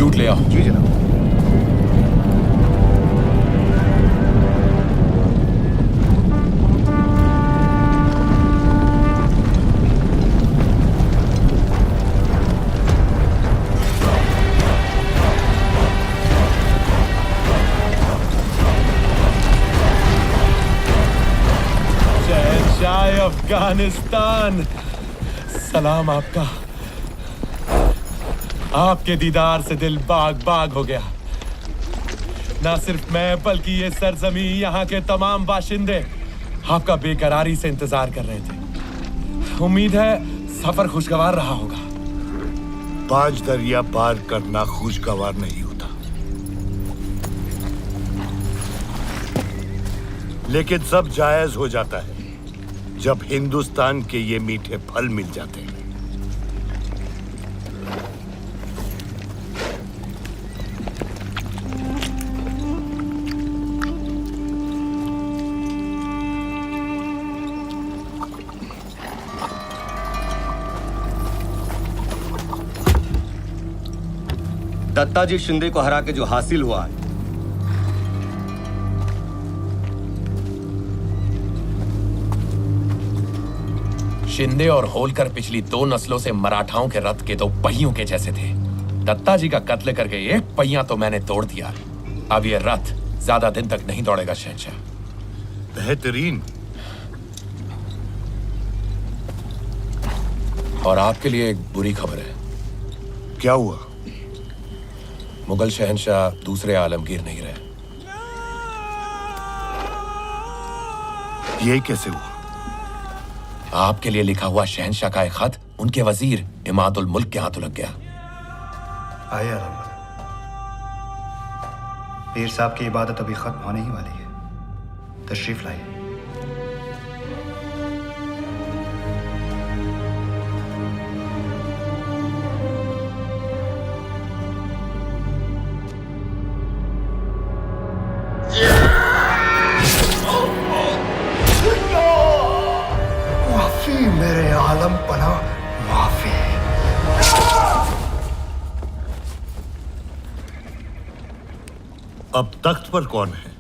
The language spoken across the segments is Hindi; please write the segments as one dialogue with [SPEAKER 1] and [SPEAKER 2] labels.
[SPEAKER 1] लूट ले आओ।
[SPEAKER 2] जी जनाब।
[SPEAKER 1] शहंशाह अफगानिस्तान, सलाम आपका। आपके दीदार से दिल बाग बाग हो गया। ना सिर्फ मैं बल्कि ये सरजमी, यहाँ के तमाम बाशिंदे आपका बेकरारी से इंतजार कर रहे थे। उम्मीद है सफर खुशगवार रहा होगा।
[SPEAKER 2] 5 दरिया पार करना खुशगवार नहीं होता, लेकिन सब जायज हो जाता है जब हिंदुस्तान के ये मीठे फल मिल जाते हैं।
[SPEAKER 3] दत्ताजी शिंदे को हरा के जो हासिल हुआ है,
[SPEAKER 1] शिंदे और होलकर पिछली 2 नस्लों से मराठाओं के रथ के 2 पहियों के जैसे थे। दत्ताजी का कत्ल करके 1 पहिया तो मैंने तोड़ दिया। अब ये रथ ज्यादा दिन तक नहीं दौड़ेगा शहंशाह।
[SPEAKER 2] बेहतरीन।
[SPEAKER 1] और आपके लिए एक बुरी खबर है।
[SPEAKER 2] क्या हुआ?
[SPEAKER 1] मुगल शहंशाह दूसरे आलमगीर नहीं रहे।
[SPEAKER 2] ये कैसे हुआ?
[SPEAKER 1] आपके लिए लिखा हुआ शहंशाह का एक खत उनके वजीर इमादुल मुल्क के हाथों लग गया।
[SPEAKER 4] आइए आराम। पीर साहब की इबादत अभी खत्म होने ही वाली है, तशरीफ लाइए।
[SPEAKER 2] माफी मेरे आलम पना, माफी। अब तख्त पर कौन है?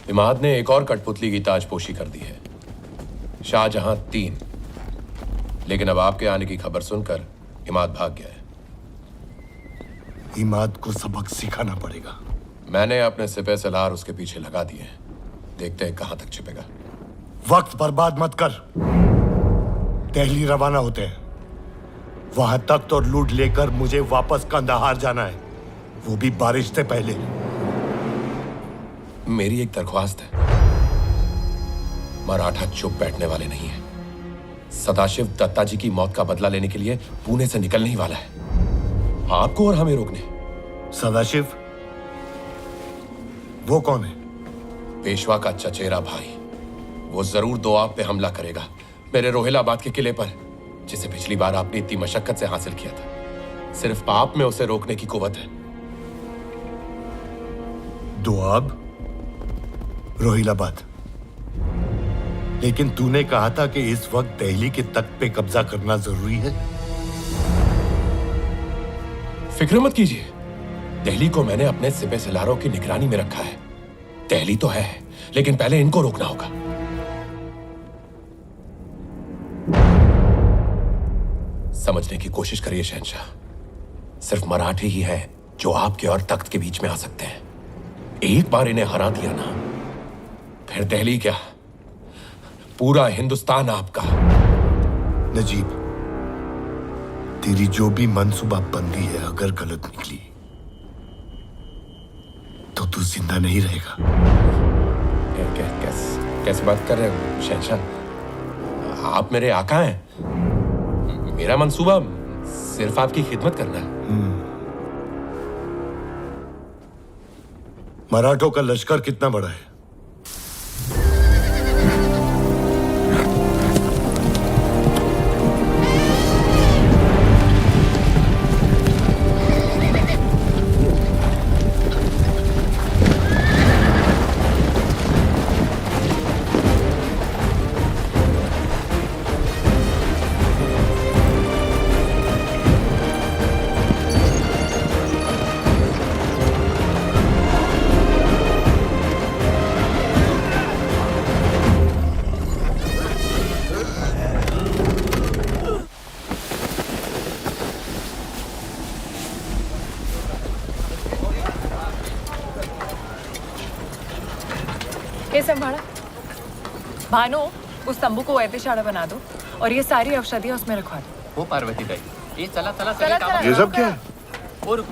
[SPEAKER 1] इमाद ने एक और कठपुतली की ताजपोशी कर दी है। शाहजहां 3, लेकिन अब आपके आने की खबर सुनकर इमाद भाग गया है।
[SPEAKER 2] इमाद को सबक सिखाना पड़ेगा।
[SPEAKER 1] मैंने अपने सिपह सलार उसके पीछे लगा दिए हैं। देखते हैं कहां तक छिपेगा।
[SPEAKER 2] वक्त बर्बाद मत कर। दिल्ली रवाना होते हैं। वहां तख्त और लूट लेकर मुझे वापस कंदाहार जाना है, वो भी बारिश से पहले।
[SPEAKER 1] मेरी एक दरख्वास्त है। मराठा चुप बैठने वाले नहीं है। सदाशिव दत्ताजी की मौत का बदला लेने के लिए पुणे से निकलने ही वाला है, आपको और हमें रोकने।
[SPEAKER 2] सदाशिव? वो कौन है?
[SPEAKER 1] पेशवा का चचेरा भाई। वो जरूर दोआब पे हमला करेगा, मेरे रोहिलाबाद के किले पर, जिसे पिछली बार आपने इतनी मशक्कत से हासिल किया था। सिर्फ आप में उसे रोकने की कुव्वत है।
[SPEAKER 2] दोआब? रोहिलाबाद? लेकिन तूने कहा था कि इस वक्त दिल्ली के तख्त पे कब्जा करना जरूरी है।
[SPEAKER 1] फिक्र मत कीजिए, दिल्ली को मैंने अपने सिपह सलारों की निगरानी में रखा है। दिल्ली तो है, लेकिन पहले इनको रोकना होगा। समझने की कोशिश करिए शहंशाह, सिर्फ मराठी ही है जो आपके और तख्त के बीच में आ सकते हैं। एक बार इन्हें हरा दिया ना, फिर दिल्ली क्या, पूरा हिंदुस्तान आपका।
[SPEAKER 2] नजीब, तेरी जो भी मंसूबाबंदी है अगर गलत निकली तो तू जिंदा नहीं रहेगा।
[SPEAKER 1] कैसे बात कर रहे हो शहंशाह? आप मेरे आका हैं। मेरा मंसूबा सिर्फ आपकी खिदमत करना है।
[SPEAKER 2] मराठों का लश्कर कितना बड़ा है?
[SPEAKER 5] ये संभाला। भानु, उस तंबू को ऐतिशाड़ा बना दो और ये सारी औषधियाँ उसमें रखवा दो।
[SPEAKER 1] वो पार्वती दाई, ये चला चला
[SPEAKER 5] चला, चला।
[SPEAKER 2] ये सब क्या है?
[SPEAKER 1] वो रुक,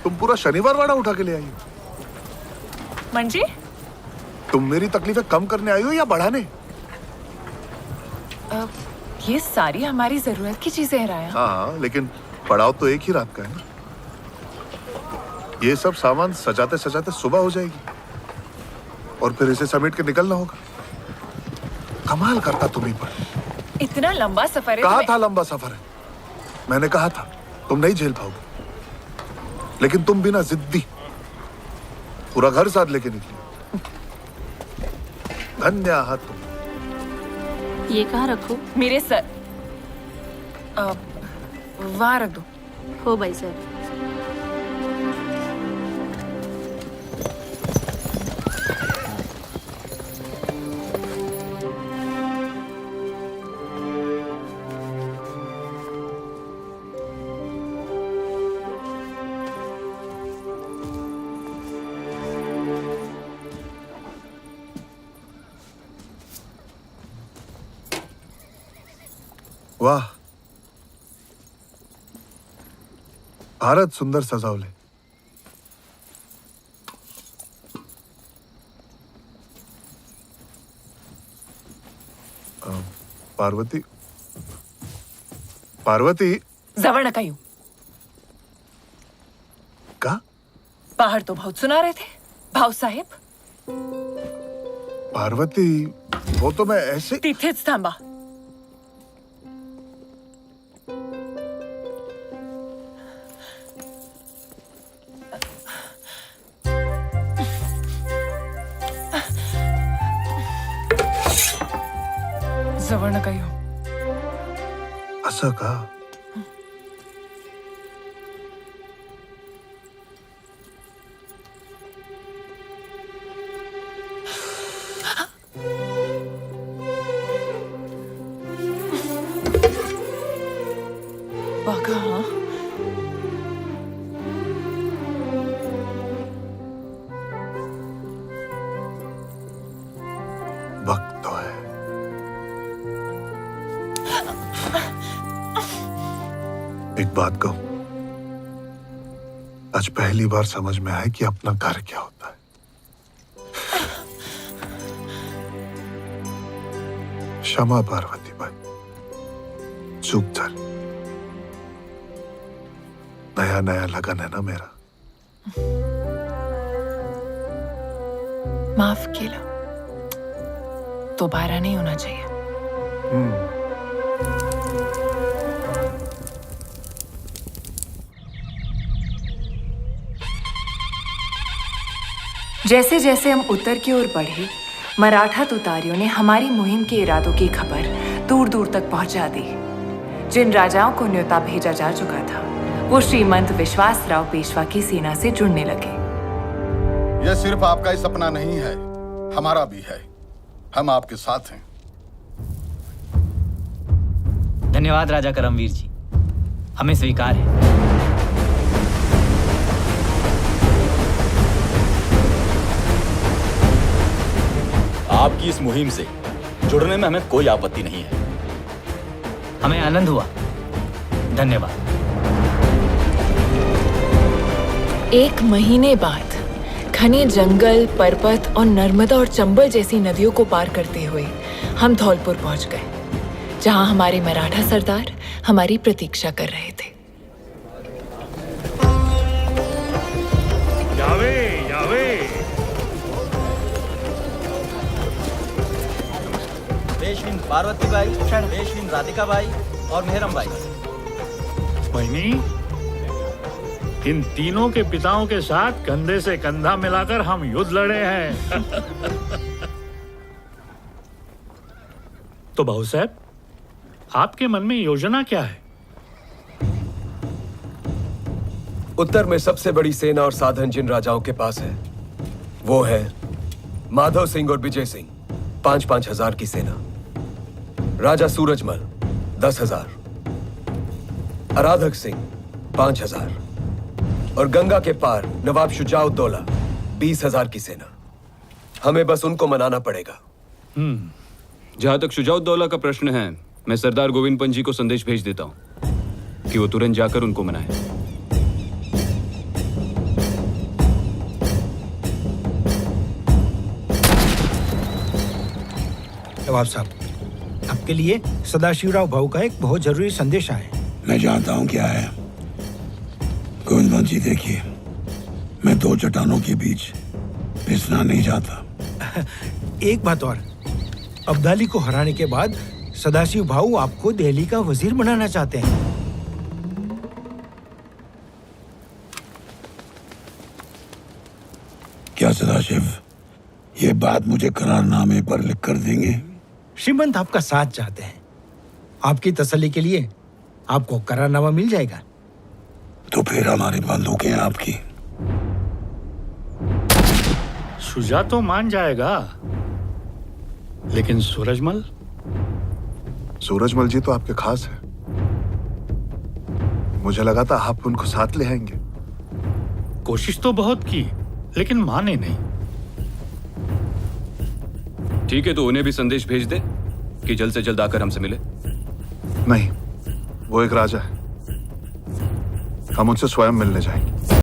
[SPEAKER 2] तुम पूरा शनिवार वाड़ा उठा के ले आई हो।
[SPEAKER 5] मंजी,
[SPEAKER 2] तुम मेरी तकलीफें कम करने आई हो या बढ़ाने?
[SPEAKER 5] ये सारी हमारी जरूरत की चीजें हैं राया।
[SPEAKER 2] हाँ, लेकिन पड़ाव तो एक ही रात का है ना। ये सब सामान सजाते सजाते सुबह हो जाएगी और फिर इसे समेट के निकलना होगा। कमाल करता तुम्हीं पर।
[SPEAKER 5] इतना लंबा सफर है।
[SPEAKER 2] कहा था लंबा सफर है, मैंने कहा था तुम नहीं झेल पाओगे, लेकिन तुम बिना जिद्दी पूरा घर साथ लेके निकली। धन्य आहात तुम।
[SPEAKER 6] ये कहाँ रखो?
[SPEAKER 5] मेरे सर वहां रख दो।
[SPEAKER 6] हो भाई सर।
[SPEAKER 2] वाह, भारत सुंदर सजावले। पार्वती, पार्वती
[SPEAKER 5] जवळ नका येऊ।
[SPEAKER 2] का?
[SPEAKER 5] बाहर तो बहुत सुना रहे थे भाऊ साहेब।
[SPEAKER 2] पार्वती, वो तो मैं ऐसे।
[SPEAKER 5] तिथेच थांबा। जवळ नका येऊ।
[SPEAKER 2] असं का?
[SPEAKER 5] बघा हा।
[SPEAKER 2] वक्त तो है। एक बात कहूं, आज पहली बार समझ में आया कि अपना घर क्या होता है। क्षमा पार्वती बाई, चूक झाली। नया नया लगन है ना मेरा।
[SPEAKER 5] माफ केलं। दोबारा नहीं होना चाहिए। जैसे जैसे हम उत्तर की ओर बढ़े, मराठा तुतारियों ने हमारी मुहिम के इरादों की खबर दूर दूर तक पहुंचा दी। जिन राजाओं को न्योता भेजा जा चुका था, वो श्रीमंत विश्वासराव पेशवा की सेना से जुड़ने लगे।
[SPEAKER 7] यह सिर्फ आपका ही सपना नहीं है, हमारा भी है। हम आपके साथ हैं।
[SPEAKER 8] धन्यवाद राजा करमवीर जी, हमें स्वीकार है।
[SPEAKER 9] आपकी इस मुहिम से जुड़ने में हमें कोई आपत्ति नहीं है।
[SPEAKER 8] हमें आनंद हुआ। धन्यवाद।
[SPEAKER 5] एक महीने बाद घने जंगल, पर्वत और नर्मदा और चंबल जैसी नदियों को पार करते हुए हम धौलपुर पहुंच गए, जहां हमारे मराठा सरदार हमारी प्रतीक्षा कर रहे थे।
[SPEAKER 10] यावे यावे।
[SPEAKER 3] पेशविन पार्वती बाई, पेशविन राधिका बाई और मेहरम बाई।
[SPEAKER 10] बहनी, इन तीनों के पिताओं के साथ कंधे से कंधा मिलाकर हम युद्ध लड़े हैं। तो भाऊ साहब, आपके मन में योजना क्या है?
[SPEAKER 11] उत्तर में सबसे बड़ी सेना और साधन जिन राजाओं के पास है, वो है माधव सिंह और विजय सिंह, 5-5 हजार की सेना। राजा सूरजमल 10,000, आराधक सिंह 5,000 और गंगा के पार नवाब शुजाउद्दौला 20,000 की सेना। हमें बस उनको मनाना पड़ेगा।
[SPEAKER 12] जहां तक शुजाउद्दौला का प्रश्न है, मैं सरदार गोविंद पंत जी को संदेश भेज देता हूं कि वो तुरंत जाकर उनको मनाएं।
[SPEAKER 13] नवाब साहब, आपके लिए सदाशिवराव भाऊ का एक बहुत जरूरी संदेश आया है।
[SPEAKER 14] मैं जानता हूं क्या है। गोविंद पंत जी, देखिए, मैं दो चट्टानों के बीच पिसना नहीं चाहता।
[SPEAKER 13] एक बात और, अब्दाली को हराने के बाद सदाशिव भाऊ आपको दिल्ली का वजीर बनाना चाहते हैं।
[SPEAKER 14] क्या सदाशिव ये बात मुझे करारनामे पर लिख कर देंगे?
[SPEAKER 13] श्रीमंत आपका साथ चाहते हैं। आपकी तसल्ली के लिए आपको करारनामा मिल जाएगा।
[SPEAKER 14] तो फिर हमारी बंदूकें आपकी।
[SPEAKER 10] शुजा तो मान जाएगा, लेकिन सूरजमल?
[SPEAKER 2] सूरजमल जी तो आपके खास है। मुझे लगा था आप उनको साथ ले आएंगे।
[SPEAKER 10] कोशिश तो बहुत की, लेकिन माने नहीं।
[SPEAKER 12] ठीक है, तो उन्हें भी संदेश भेज दे कि जल्द से जल्द आकर हमसे मिले।
[SPEAKER 2] नहीं, वो एक राजा है, हम उनसे स्वयं मिलने जाएंगे।